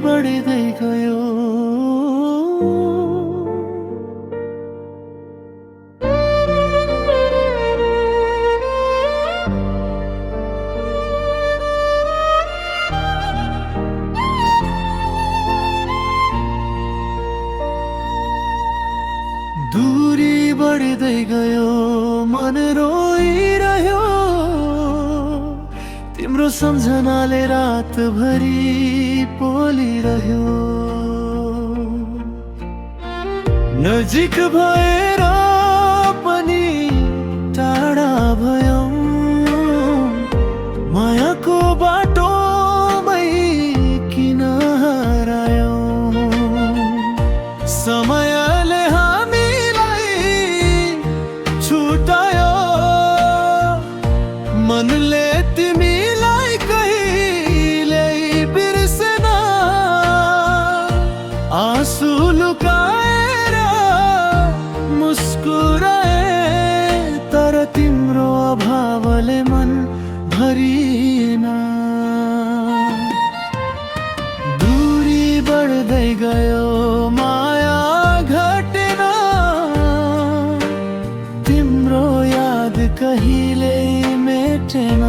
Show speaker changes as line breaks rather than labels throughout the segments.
बढ्दै गयो। दूरी बढ्दै गयो, मन रोइरह्यो, तिम्रो सम्झनाले रातभरि पोलिरह्यो। नजिक भएर पनि टाढा भयौं, मायाको बाटोमै किन हरायौं। समयले छुटायो, मनले तिमीलाई कहिल्यै बिर्सेन। आँसु लुकाएर मुस्कुराए, तर तिम्रो अभावले मन भरिएन। दूरी बढ्दै गयो, माया घटेन, तिम्रो याद कहिल्यै मेटेन।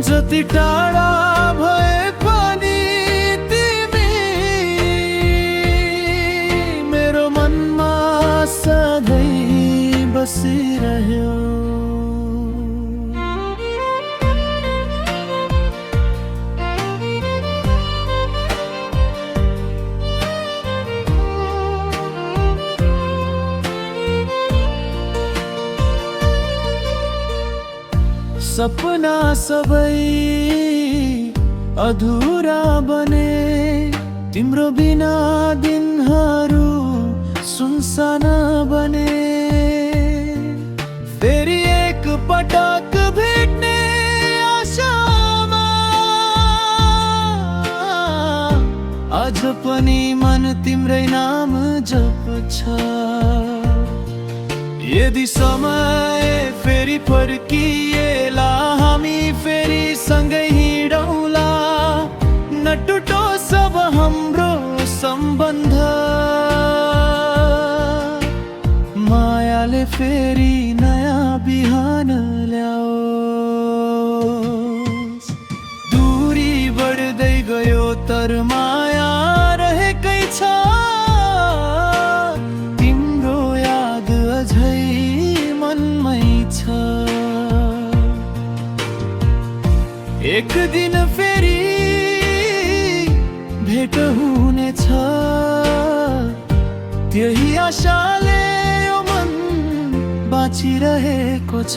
जति टाढा भए पनि तिमी मेरो मनमा सधैँ बसिरह्यो। सपना सबै अधुरा बने, तिम्रो बिना दिनहरू सुनसान बने। फेरि एक पटक भेट्ने आशामा आज पनि मन तिम्रै नाम जप्छ। यदि समय फेरि फर्किएला, हामी फेरि सँगै हिँडौँला। न टुटोस् अब हाम्रो सम्बन्ध, मायाले फेरि नयाँ बिहान ल्याओस्। दूरी बढ्दै गयो, तर माया रहेकै छ, तिम्रो याद अझै मनमै छ। एक दिन फेरि भेट हुनेछ, त्यही आशाले यो मन बाँचिरहेको छ।